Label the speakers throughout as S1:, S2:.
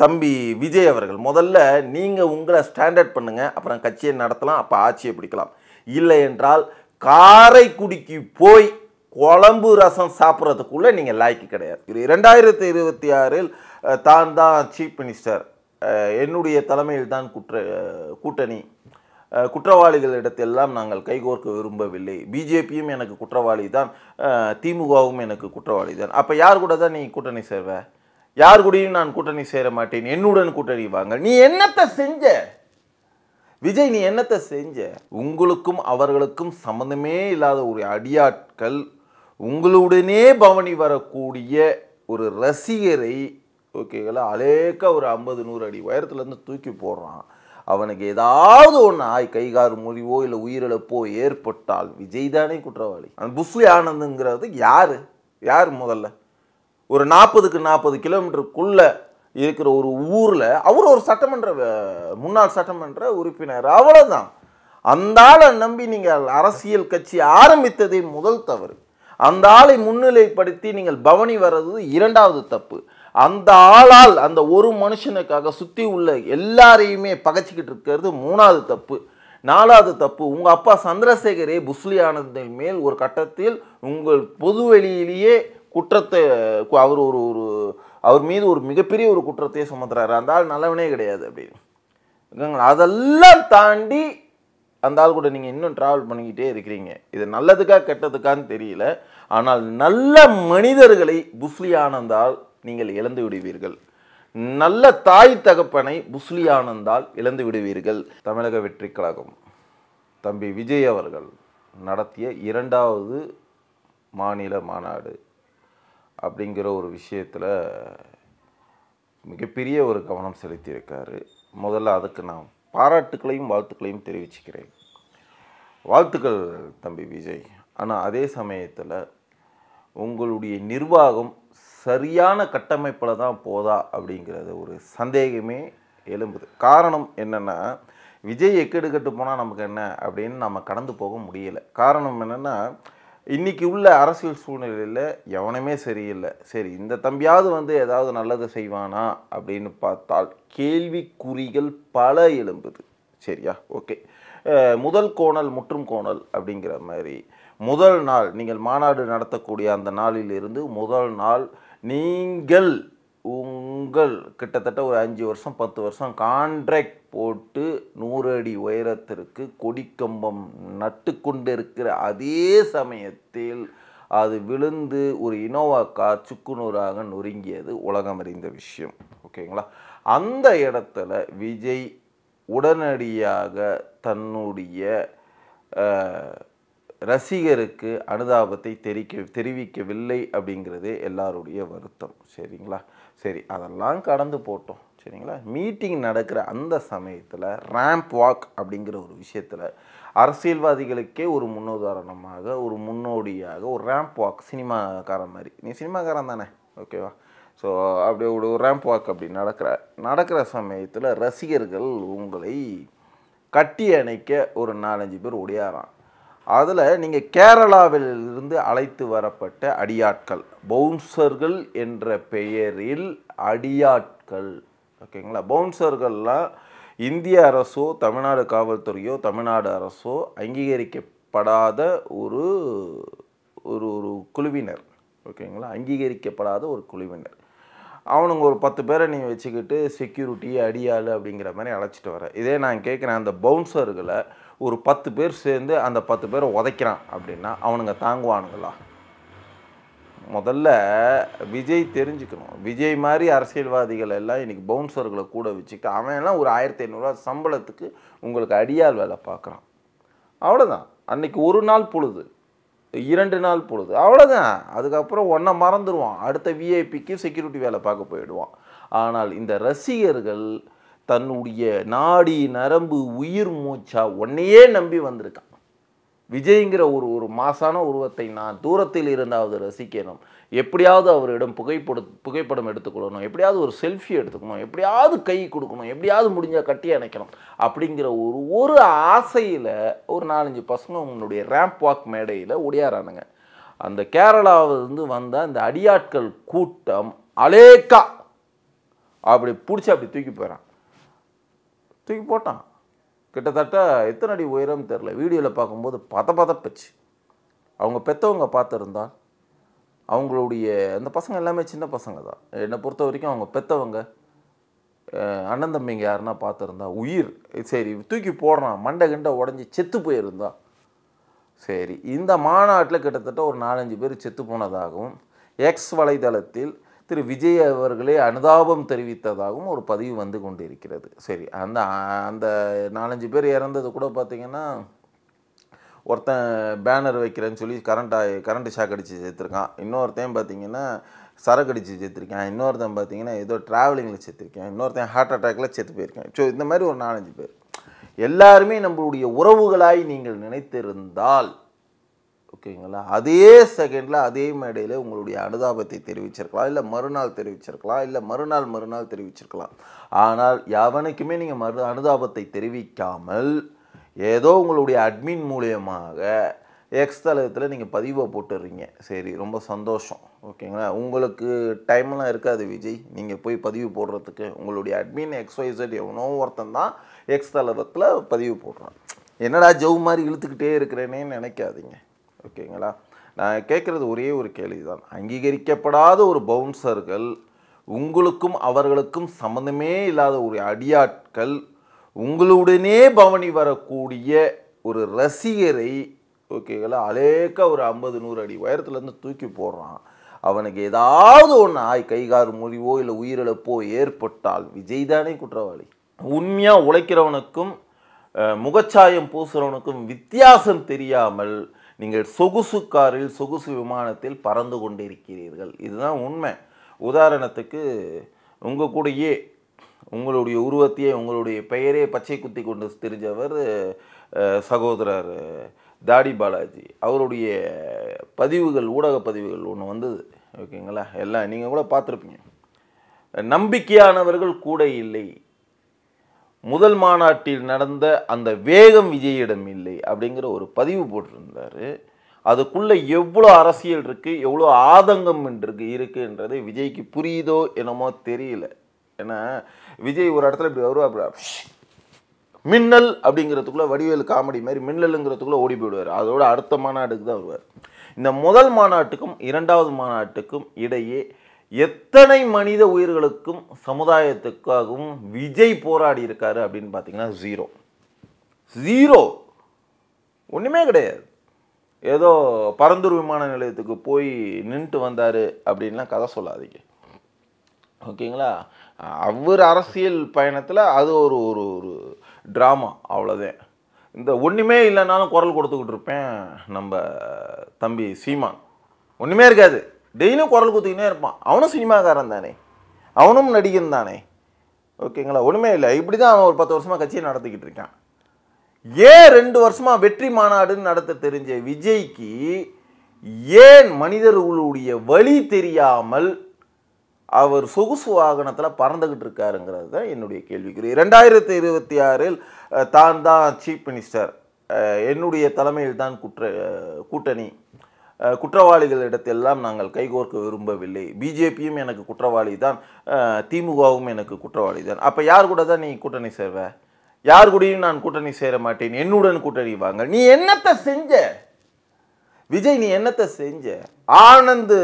S1: தம்பி விஜய் அவர்கள் முதல்ல நீங்கள் உங்களை ஸ்டாண்டர்ட் பண்ணுங்க, அப்புறம் கட்சியை நடத்தலாம், அப்போ ஆட்சியை பிடிக்கலாம். இல்லை என்றால் காரைக்குடிக்கு போய் குழம்பு ரசம் சாப்பிட்றதுக்குள்ளே நீங்கள் லாய்க்கு கிடையாது. 2026 தான் சீஃப் மினிஸ்டர், என்னுடைய தலைமையில் தான் கூட்டணி, குற்றவாளிகளிடத்தெல்லாம் நாங்கள் கைகோர்க்க விரும்பவில்லை, பிஜேபியும் எனக்கு குற்றவாளி தான், திமுகவும் எனக்கு குற்றவாளி தான். அப்போ யார் கூட தான் நீ கூட்டணி சேர்வ? யார் கூடயும் நான் கூட்டணி சேர மாட்டேன், என்னுடன் கூட்டணி வாங்க. நீ என்னத்தை செஞ்ச விஜய்? நீ என்னத்தை செஞ்ச? உங்களுக்கும் அவர்களுக்கும் சம்மந்தமே இல்லாத ஒரு அடியாட்கள் உங்களுடனே பவனி வரக்கூடிய ஒரு ரசிகரை ஓகேங்களா அலேக்க ஒரு 50-100 அடி உயரத்துலேருந்து தூக்கி போடுறான். அவனுக்கு ஏதாவது ஒன்று கைகாறு முறிவோ இல்லை உயிரிழப்போ ஏற்பட்டால் விஜய் தானே குற்றவாளி. அந்த புஸ்லி ஆனந்துங்கிறது யார் முதல்ல ஒரு 40க்கு 40 கிலோமீட்டருக்குள்ள இருக்கிற ஒரு ஊரில் அவர் ஒரு முன்னாள் சட்டமன்ற உறுப்பினர், அவ்வளோதான். அந்த ஆளை நம்பி நீங்கள் அரசியல் கட்சி ஆரம்பித்ததே முதல் தவறு. அந்த ஆளை முன்னிலைப்படுத்தி நீங்கள் பவனி வர்றது இரண்டாவது தப்பு. அந்த ஆளால் அந்த ஒரு மனுஷனுக்காக சுற்றி உள்ள எல்லாரையுமே பகைச்சிக்கிட்டு இருக்கிறது மூணாவது தப்பு. நாலாவது தப்பு, உங்கள் அப்பா சந்திரசேகரே புஸ்லி ஆனந்தின் மேல் ஒரு கட்டத்தில் உங்கள் பொதுவெளியிலேயே குற்றத்தை அவர் மீது ஒரு மிகப்பெரிய ஒரு குற்றத்தையே சுமத்துறாரு. அந்த ஆள் நல்லவனே கிடையாது அப்படின்னு. அதெல்லாம் தாண்டி அந்த ஆள் கூட நீங்கள் இன்னும் ட்ராவல் பண்ணிக்கிட்டே இருக்கிறீங்க. இது நல்லதுக்கா கெட்டதுக்கான்னு தெரியல. ஆனால் நல்ல மனிதர்களை புஸ்லி ஆனந்தால் நீங்கள் இழந்து விடுவீர்கள். நல்ல தாய் தகப்பனை புஸ்லி ஆனந்தால் இழந்து விடுவீர்கள். தமிழக வெற்றி கழகம் தம்பி விஜய் அவர்கள் நடத்திய 2வது மாநில மாநாடு அப்படிங்கிற ஒரு விஷயத்தில் மிகப்பெரிய ஒரு கவனம் செலுத்தியிருக்காரு. முதல்ல அதுக்கு நான் பாராட்டுக்களையும் வாழ்த்துக்களையும் தெரிவிச்சுக்கிறேன். வாழ்த்துக்கள் தம்பி விஜய். ஆனால் அதே சமயத்தில் உங்களுடைய நிர்வாகம் சரியான கட்டமைப்பில் தான் போதா அப்படிங்கிறது ஒரு சந்தேகமே எழும்புது. காரணம் என்னென்னா, விஜய் எக்கெடுக்கட்டு போனால் நமக்கு என்ன அப்படின்னு நம்ம கடந்து போக முடியலை. காரணம் என்னென்னா, இன்றைக்கி உள்ள அரசியல் சூழ்நிலையில் எவனுமே சரியில்லை. சரி, இந்த தம்பியாவது ஏதாவது நல்லது செய்வானா அப்படின்னு பார்த்தால் கேள்விக்குறிகள் பல எழும்புது. சரியா? ஓகே. முதல் கோணல் முற்றும் கோணல் அப்படிங்கிற மாதிரி முதல் நாள் நீங்கள் மாநாடு நடத்தக்கூடிய அந்த நாளிலிருந்து முதல் நாள் நீங்கள் உங்கள் கிட்டத்தட்ட ஒரு 5 வருஷம் 10 வருஷம் கான்ட்ராக்ட் போட்டு 100 அடி உயரத்திற்கு கொடிக்கம்பம் நட்டு கொண்டிருக்கிற அதே சமயத்தில் அது விழுந்து ஒரு இனோவா கார் சுக்குநூறாக நொறுங்கியது உலகம் அறிந்த விஷயம். ஓகேங்களா? அந்த இடத்துல விஜய் உடனடியாக தன்னுடைய ரசிகருக்கு அனுதாபத்தை தெரிவிக்கவில்லை அப்படிங்கிறதே எல்லாருடைய வருத்தம். சரிங்களா? சரி, அதெல்லாம் கடந்து போட்டோம். சரிங்களா? மீட்டிங் நடக்கிற அந்த சமயத்தில் ரேம்ப் வாக் அப்படிங்கிற ஒரு விஷயத்தில் அரசியல்வாதிகளுக்கே ஒரு முன்னுதாரணமாக ஒரு முன்னோடியாக ஒரு ரேம்ப் வாக், சினிமாக்காரன் மாதிரி, நீ சினிமாக்காரன் தானே ஓகேவா? ஸோ அப்படி ஒரு ரேம்ப் வாக் அப்படி நடக்கிற சமயத்தில் ரசிகர்கள் உங்களை கட்டி அணைக்க ஒரு 4-5 பேர் ஒடியாரான். அதில் நீங்கள் கேரளாவிலிருந்து அழைத்து வரப்பட்ட அடியாட்கள், பவுன்சர்கள் என்ற பெயரில் அடியாட்கள். ஓகேங்களா? பவுன்சர்கள்லாம் இந்திய அரசோ தமிழ்நாடு காவல்துறையோ தமிழ்நாடு அரசோ அங்கீகரிக்கப்படாத ஒரு ஒரு குழுவினர். ஓகேங்களா? அங்கீகரிக்கப்படாத ஒரு குழுவினர். அவனுங்க ஒரு 10 பேரை நீ வச்சுக்கிட்டு செக்யூரிட்டி அடியாள் அப்படிங்கிற மாதிரி அழைச்சிட்டு வர. இதே நான் கேட்குறேன், அந்த பவுன்சர்களை ஒரு 10 பேர் சேர்ந்து அந்த 10 பேரை உதைக்கிறான் அப்படின்னா அவனுங்க தாங்குவானுங்களா? முதல்ல விஜய் தெரிஞ்சுக்கணும். விஜய் மாதிரி அரசியல்வாதிகள் எல்லாம் இன்றைக்கி பவுன்சர்களை கூட வச்சுக்கிட்டு அவன் எல்லாம் ஒரு 1500 சம்பளத்துக்கு உங்களுக்கு அடியாள் வேலை பார்க்குறான். அவ்வளோதான். அன்றைக்கி ஒரு நாள் பொழுது, 2 நாள் பொழுது, அவ்வளோதான். அதுக்கப்புறம் ஒன்றை மறந்துடுவான். அடுத்த விஐபிக்கு செக்யூரிட்டி வேலை பார்க்க போயிடுவான். ஆனால் இந்த ரசிகர்கள் தன்னுடைய நாடி நரம்பு உயிர் மூச்சா ஒன்னையே நம்பி வந்திருக்கான். விஜய்ங்கிற ஒரு மாசான உருவத்தை நான் தூரத்தில் இருந்தாவது ரசிக்கணும், எப்படியாவது அவரிடம் புகைப்படம் எடுத்துக்கொள்ளணும், எப்படியாவது ஒரு செல்ஃபி எடுத்துக்கணும், எப்படியாவது கை கொடுக்கணும், எப்படியாவது முடிஞ்சால் கட்டி அணைக்கணும் அப்படிங்கிற ஒரு ஆசையில் ஒரு 4-5 பசங்க உங்களுடைய ரேம்ப் வாக் மேடையில் ஒடியாரானுங்க. அந்த கேரளாவிலிருந்து வந்த அந்த அடியாட்கள் கூட்டம் அலேக்கா அப்படி பிடிச்சி அப்படி தூக்கி போயிடான். தூக்கி போட்டான். கிட்டத்தட்ட எத்தனை அடி உயரம் தெரில. வீடியோவில் பார்க்கும்போது பதப்பதப்பச்சு. அவங்க பெற்றவங்க பார்த்துருந்தா அவங்களுடைய அந்த பசங்க எல்லாமே சின்ன பசங்க தான். என்னை பொறுத்த வரைக்கும் அவங்க பெற்றவங்க அண்ணன் தம்பிங்க யாருன்னா பார்த்துருந்தா உயிர் சரி தூக்கி போடுறான், மண்டை கிண்டை உடஞ்சி செத்து போயிருந்தா சரி. இந்த மாநாட்டில் கிட்டத்தட்ட ஒரு 4-5 பேர் செத்து போனதாகவும் எக்ஸ் வலைதளத்தில் திரு விஜய் அவர்களே அனுதாபம் தெரிவித்ததாகவும் ஒரு பதிவு வந்து கொண்டு இருக்கிறது. சரி, அந்த அந்த 4-5 பேர் இறந்தது கூட பார்த்திங்கன்னா ஒருத்தன் பேனர் வைக்கிறேன்னு சொல்லி கரண்ட் ஷாக் அடித்து சேர்த்துருக்கான். இன்னொருத்தையும் பார்த்திங்கன்னா சரக்கு அடித்து சேர்த்துருக்கேன். இன்னொருத்தன் பார்த்திங்கன்னா ஏதோ ட்ராவலிங்கில் சேர்த்துருக்கேன். இன்னொருத்தன் ஹார்ட் அட்டாக்கில் செத்து போயிருக்கேன். ஸோ இந்த மாதிரி ஒரு 4-5 பேர் எல்லாருமே நம்மளுடைய உறவுகளாய் நீங்கள் நினைத்திருந்தால் ஓகேங்களா, அதே செகண்டில் அதே மேடையில் உங்களுடைய அனுதாபத்தை தெரிவிச்சிருக்கலாம், இல்லை மறுநாள் தெரிவிச்சிருக்கலாம், இல்லை மறுநாள் தெரிவிச்சிருக்கலாம். ஆனால் எவனுக்குமே நீங்கள் அனுதாபத்தை தெரிவிக்காமல் ஏதோ உங்களுடைய அட்மின் மூலியமாக எக்ஸ் தளத்தில் நீங்கள் பதிவை போட்டுடுறீங்க. சரி, ரொம்ப சந்தோஷம் ஓகேங்களா. உங்களுக்கு டைம்லாம் இருக்காது விஜய், நீங்கள் போய் பதிவு போடுறதுக்கு. உங்களுடைய அட்மின் XYZ எவனோ ஒருத்தன் தான் எக்ஸ் தளத்தில் பதிவு போடுறான். என்னடா ஜவு மாதிரி இழுத்துக்கிட்டே இருக்கிறேனே நினைக்காதீங்க ஓகேங்களா. நான் கேட்குறது ஒரே ஒரு கேள்வி தான். அங்கீகரிக்கப்படாத ஒரு பவுன்சர்கள், உங்களுக்கும் அவர்களுக்கும் சம்மந்தமே இல்லாத ஒரு அடியாட்கள், உங்களுடனே பவனி வரக்கூடிய ஒரு ரசிகரை ஓகேங்களா அலேக்கா ஒரு 50-100 அடி உயரத்துலேருந்து தூக்கி போடுறான். அவனுக்கு ஏதாவது ஒன்று கைகார் முறிவோ இல்லை உயிரிழப்போ ஏற்பட்டால் விஜய் தானே குற்றவாளி. உண்மையாக உழைக்கிறவனுக்கும் முகச்சாயம் பூசுறவனுக்கும் வித்தியாசம் தெரியாமல் நீங்கள் சொகுசு காரில் சொகுசு விமானத்தில் பறந்து கொண்டிருக்கிறீர்கள். இதுதான் உண்மை. உதாரணத்துக்கு உங்கள் கூடயே உங்களுடைய உருவத்தையே உங்களுடைய பெயரே பச்சை குத்தி கொண்டு தெரிஞ்சவர் சகோதரர் தாடி பாலாஜி. அவருடைய பதிவுகள், ஊடக பதிவுகள் ஒன்று வந்தது ஓகேங்களா. எல்லாம் நீங்கள் கூட பார்த்துருப்பீங்க. நம்பிக்கையானவர்கள் கூட இல்லை, முதல் மாநாட்டில் நடந்த அந்த வேகம் விஜயிடம் இல்லை அப்படிங்கிற ஒரு பதிவு போட்டிருந்தார். அதுக்குள்ளே எவ்வளோ அரசியல் இருக்குது, எவ்வளோ ஆதங்கம் இருக்குன்றது விஜய்க்கு புரியுதோ என்னமோ தெரியல. ஏன்னா விஜய் ஒரு இடத்துல இப்படி வருவா, அப்படி மின்னல் அப்படிங்கிறதுக்குள்ளே வடிவேலு காமெடி மாதிரி மின்னலுங்கிறதுக்குள்ளே ஓடி போயிடுவார். அதோட அடுத்த மாநாட்டுக்கு தான் வருவார். இந்த முதல் மாநாட்டுக்கும் 2வது மாநாட்டுக்கும் இடையே எத்தனை மனித உயிர்களுக்கும் சமுதாயத்துக்காகவும் விஜய் போராடி இருக்காரு அப்படின்னு பார்த்தீங்கன்னா ஜீரோ, ஒன்றுமே கிடையாது. ஏதோ பரந்தூர் விமான நிலையத்துக்கு போய் நின்றுட்டு வந்தார் அப்படின்லாம் கதை சொல்லாதீங்க ஓகேங்களா. அவர் அரசியல் பயணத்தில் அது ஒரு ஒரு ஒரு ட்ராமா, அவ்வளோதான். இந்த ஒன்றுமே இல்லைனாலும் குரல் கொடுத்துக்கிட்டு இருப்பேன் நம்ம தம்பி சீமான். ஒன்றுமே இருக்காது, டெய்லியும் குரல் கொடுத்துக்கினே இருப்பான். அவனும் சினிமாக்காரன் தானே, அவனும் நடிகன் தானே ஓகேங்களா. ஒன்றுமே இல்லை, இப்படி தான் அவன் ஒரு 10 வருஷமாக கட்சியை நடத்திக்கிட்டு இருக்கான். ஏன் 2 வருஷமாக வெற்றி மாநாடுன்னு நடத்த தெரிஞ்ச விஜய்க்கு ஏன் மனிதர்களுடைய வழி தெரியாமல் அவர் சொகுசு வாகனத்தில் பறந்துக்கிட்டு இருக்காருங்கிறது தான் என்னுடைய கேள்விக்குறி. 2026 தான் சீஃப் மினிஸ்டர், என்னுடைய தலைமையில் தான் கூட்டணி, குற்றவாளிகளிடத்தெல்லாம் நாங்கள் கைகோர்க்க விரும்பவில்லை, பிஜேபியும் எனக்கு குற்றவாளி தான், திமுகவும் எனக்கு குற்றவாளி தான். அப்போ யார் கூட தான் நீ கூட்டணி சேர்வ? யார் கூடயும் நான் கூட்டணி சேர மாட்டேன், என்னுடன் கூட்டணி வாங்க. நீ என்னத்தை செஞ்ச விஜய்? நீ என்னத்தை செஞ்ச? ஆனந்த்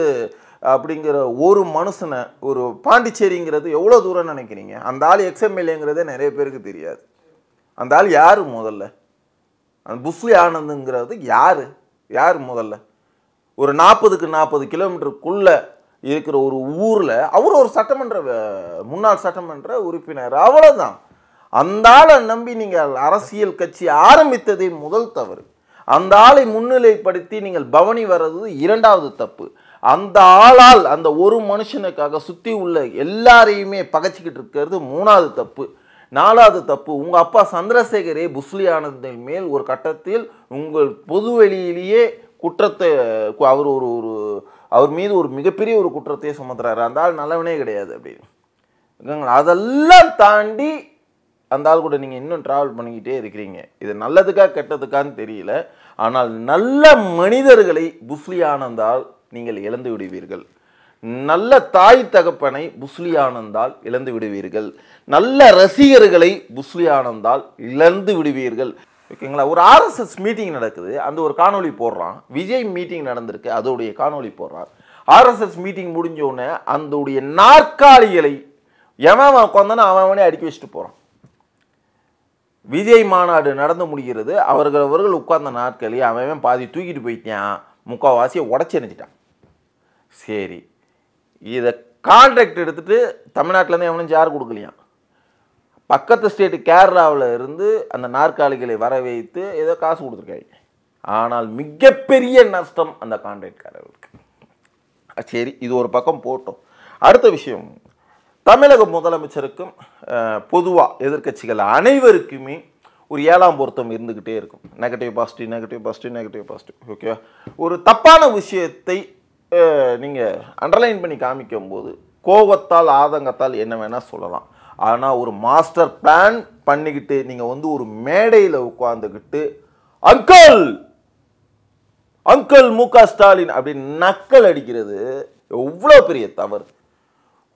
S1: அப்படிங்கிற ஒரு மனுஷனை, ஒரு பாண்டிச்சேரிங்கிறது எவ்வளோ தூரம் நினைக்கிறீங்க? அந்த ஆள் XMLAங்கிறதே நிறைய பேருக்கு தெரியாது. அந்த ஆள் யார் முதல்ல? அந்த புஸ்லி ஆனந்துங்கிறது யார் முதல்ல? ஒரு 40 கிலோமீட்டருக்குள்ளே இருக்கிற ஒரு ஊரில் அவர் ஒரு முன்னாள் சட்டமன்ற உறுப்பினர், அவ்வளோதான். அந்த ஆளை நம்பி நீங்கள் அரசியல் கட்சி ஆரம்பித்ததே முதல் தவறு. அந்த ஆளை முன்னிலைப்படுத்தி நீங்கள் பவனி வர்றது 2வது தப்பு. அந்த ஆளால் அந்த ஒரு மனுஷனுக்காக சுற்றி உள்ள எல்லாரையுமே பகைச்சிக்கிட்டு இருக்கிறது 3வது தப்பு. 4வது தப்பு, உங்கள் அப்பா சந்திரசேகரே புஸ்லி ஆனந்தின் மேல் ஒரு கட்டத்தில் உங்கள் பொது வெளியிலேயே குற்றத்தை அவர் மீது ஒரு மிகப்பெரிய ஒரு குற்றத்தையே சுமத்துறாரு. அந்த ஆள் நல்லவனே கிடையாது அப்படின்னு. அதெல்லாம் தாண்டி அந்த ஆள் கூட நீங்கள் இன்னும் ட்ராவல் பண்ணிக்கிட்டே இருக்கிறீங்க. இது நல்லதுக்கா கெட்டதுக்கான்னு தெரியல. ஆனால் நல்ல மனிதர்களை புஸ்லி ஆனந்தால் நீங்கள் இழந்து விடுவீர்கள். நல்ல தாய் தகப்பனை புஸ்லி ஆனந்தால் இழந்து விடுவீர்கள். நல்ல ரசிகர்களை புஸ்லி ஆனந்தால் இழந்து விடுவீர்கள். ஓகேங்களா? ஒரு RSS மீட்டிங் நடக்குது, அந்த ஒரு காணொலி போடுறான். விஜய் மீட்டிங் நடந்திருக்கு, அதோடைய காணொலி போடுறான். RSS மீட்டிங் முடிஞ்ச உடனே அந்த நாற்காலிகளை எவன் உட்காந்தானோ அவனே அடுக்கி வச்சுட்டு போகிறான். விஜய் மாநாடு நடந்து முடிகிறது, அவர்கள் உட்கார்ந்த நாட்களே அவன் பாதி தூக்கிட்டு போயிட்டான், முக்கால்வாசியை உடச்செறிஞ்சிட்டான். சரி, இதை கான்ட்ராக்ட் எடுத்துகிட்டு தமிழ்நாட்டிலேருந்து எவனும் யார் கொடுக்கலையாம். பக்கத்து ஸ்டேட்டு கேரளாவில் இருந்து அந்த நாற்காலிகளை வர வைத்து ஏதோ காசு கொடுத்துருக்காங்க. ஆனால் மிகப்பெரிய நஷ்டம் அந்த கான்ட்ராக்ட்காரர்களுக்கு. சரி, இது ஒரு பக்கம் போட்டோம். அடுத்த விஷயம், தமிழக முதலமைச்சருக்கும் பொதுவாக எதிர்க்கட்சிகள் அனைவருக்குமே ஒரு 7ஆம் பொருத்தம் இருந்துக்கிட்டே இருக்கும். Negative positive, negative positive, negative positive. Okay, ஒரு தப்பான விஷயத்தை நீங்கள் அண்டர்லைன் பண்ணி காமிக்கும் போது கோபத்தால் ஆதங்கத்தால் என்ன வேணால் சொல்லலாம். ஆனால் ஒரு மாஸ்டர் பிளான் பண்ணிக்கிட்டு நீங்கள் ஒரு மேடையில் உட்காந்துக்கிட்டு அங்கிள் அங்கிள் மு.க. ஸ்டாலின் அப்படின்னு நக்கல் அடிக்கிறது எவ்வளோ பெரிய தவறு.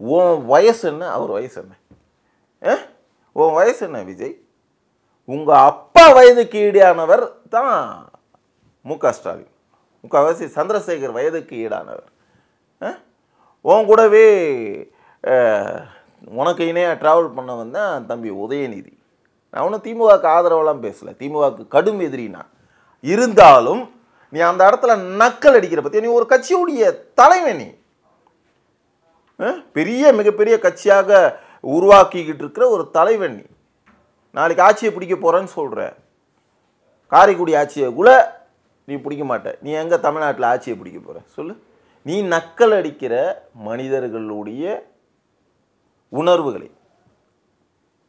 S1: உன் வயசு என்ன, அவர் வயசு என்ன? உன் வயசு என்ன விஜய்? உங்கள் அப்பா வயதுக்கு ஈடானவர் தான் மு.க. ஸ்டாலின். முக்கால்வாசி சந்திரசேகர் வயதுக்கு ஈடானவர். உன் கூடவே உனக்கு இணையாக ட்ராவல் பண்ண வந்தேன் தம்பி உதயநிதி. நான் ஒன்றும் திமுகவுக்கு ஆதரவெல்லாம் பேசலை, திமுகவுக்கு கடும் எதிரினா. இருந்தாலும் நீ அந்த இடத்துல நக்கல் அடிக்கிற பற்றி, நீ ஒரு கட்சியுடைய தலைவன், நீ பெரிய மிகப்பெரிய கட்சியாக உருவாக்கிக்கிட்டு இருக்கிற ஒரு தலைவன். நீ நாளைக்கு ஆட்சியை பிடிக்க போகிறேன்னு சொல்கிற. காரைக்குடி ஆட்சியை கூட நீ பிடிக்க மாட்ட. நீ எங்கே தமிழ்நாட்டில் ஆட்சியை பிடிக்க போகிற சொல்லு? நீ நக்கல் அடிக்கிற மனிதர்களுடைய உணர்வுகளை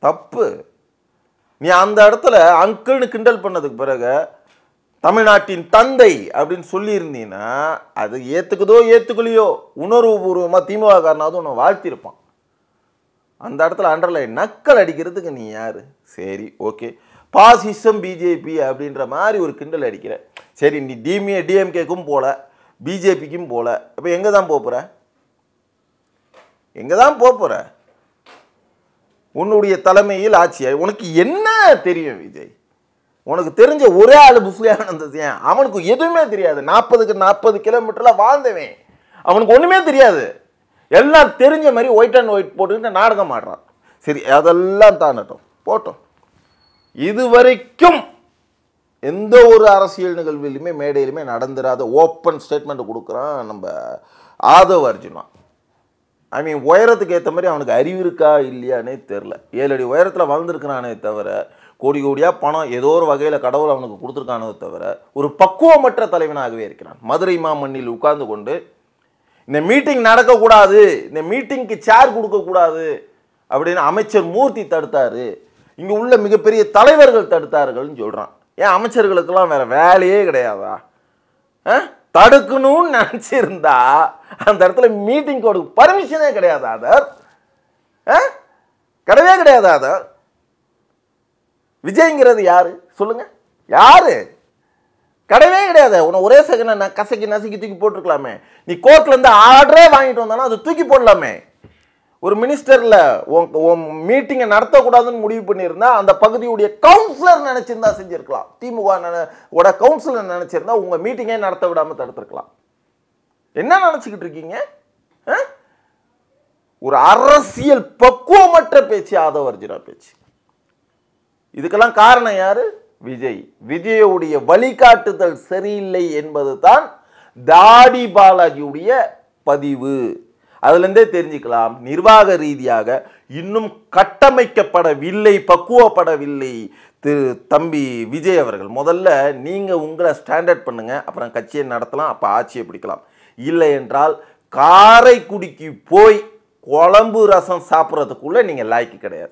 S1: தப்பு. நீ அந்த இடத்துல அங்கிள்னு கிண்டல் பண்ணதுக்கு பிறகு தமிழ்நாட்டின் தந்தை அப்படின்னு சொல்லியிருந்தீங்கன்னா அது ஏற்றுக்குதோ ஏற்றுக்கலையோ உணர்வுபூர்வமாக திமுக காரனாவது உன்னை வாழ்த்திருப்பான். அந்த இடத்துல அண்டர்லைன் நக்கல் அடிக்கிறதுக்கு நீ யார்? சரி, ஓகே, பாசிசம் பிஜேபி அப்படின்ற மாதிரி ஒரு கிண்டல் அடிக்கிற. சரி, நீ டிஎம்கேக்கும் போல பிஜேபிக்கும் போல, இப்போ எங்கே தான் போகிற? எங்கே தான் போகிற? உன்னுடைய தலைமையில் ஆட்சியை உனக்கு என்ன தெரியும் விஜய்? உனக்கு தெரிஞ்ச ஒரே ஆள் புஸ்லி ஆனந்த். அவனுக்கு எதுவுமே தெரியாது. 40க்கு 40 கிலோமீட்டரில் வாழ்ந்தவன், அவனுக்கு ஒன்றுமே தெரியாது. எல்லாம் தெரிஞ்ச மாதிரி ஒயிட் அண்ட் ஒயிட் போட்டுக்கிட்டு நாடகம் ஆடுறான். சரி, அதெல்லாம் தானட்டும், போட்டோம். இதுவரைக்கும் எந்த ஒரு அரசியல் நிகழ்விலுமே மேடையிலுமே நடந்துராத ஓப்பன் ஸ்டேட்மெண்ட் கொடுக்குறான் நம்ம ஆதவ் அர்ஜுனா. ஐ மீன், உயரத்துக்கு ஏற்ற மாதிரி அவனுக்கு அறிவு இருக்கா இல்லையானே தெரில. 7 அடி உயரத்தில் வளர்ந்துருக்கிறானே தவிர, கோடி கோடியாக பணம் ஏதோ ஒரு வகையில் கடவுள் அவனுக்கு கொடுத்துருக்கானே தவிர ஒரு பக்குவமற்ற தலைவனாகவே இருக்கிறான். மதுரை மாமண்ணில் உட்கார்ந்து கொண்டு இந்த மீட்டிங் நடக்கக்கூடாது, இந்த மீட்டிங்க்கு சேர் கொடுக்கக்கூடாது அப்படின்னு அமைச்சர் மூர்த்தி தடுத்தாரு, இங்கே உள்ள மிகப்பெரிய தலைவர்கள் தடுத்தார்கள்னு சொல்கிறான். ஏன் அமைச்சர்களுக்கெல்லாம் வேற வேலையே கிடையாதா? தடுக்கணும்னு நினச்சிருந்தா அந்த இடத்துல மீட்டிங் கோடு பர்மிஷனே கிடையாது. ஆதர் கிடையவே கிடையாது. ஆதர் விஜய்ங்கிறது யாரு சொல்லுங்க? யாரு? கிடையவே கிடையாது. உன்னை ஒரே செகண்ட் கசக்கி நசுக்கி தூக்கி போட்டுருக்கலாமே. நீ கோர்ட்ல இருந்து ஆர்டரே வாங்கிட்டு வந்தாலும் அது தூக்கி போடலாமே. ஒரு மினிஸ்டர்ல மீட்டிங்கை நடத்தக்கூடாதுன்னு முடிவு பண்ணியிருந்தா அந்த பகுதியுடைய கவுன்சிலர் நினைச்சிருந்தா செஞ்சிருக்கலாம். திமுக கவுன்சிலர் நினைச்சிருந்தா உங்க மீட்டிங்கே நடத்த விடாம தடுத்திருக்கலாம். என்ன நினைச்சுக்கிட்டு இருக்கீங்க? ஒரு அரசியல் பக்குவமற்ற பேச்சு ஆதவ் அர்ஜுனா பேச்சு. இதுக்கெல்லாம் காரணம் யாரு? விஜய். விஜயுடைய வழிகாட்டுதல் சரியில்லை என்பது தான் தாடி பாலாஜியுடைய பதிவு. அதுலேருந்தே தெரிஞ்சுக்கலாம், நிர்வாக ரீதியாக இன்னும் கட்டமைக்கப்படவில்லை, பக்குவப்படவில்லை தம்பி விஜய் அவர்கள். முதல்ல நீங்கள் உங்களை ஸ்டாண்டர்ட் பண்ணுங்க, அப்புறம் கட்சியை நடத்தலாம், அப்போ ஆட்சியை பிடிக்கலாம். இல்லை என்றால் காரைக்குடிக்கு போய் குழம்பு ரசம் சாப்பிட்றதுக்குள்ளே நீங்கள் லாய்க்கு கிடையாது.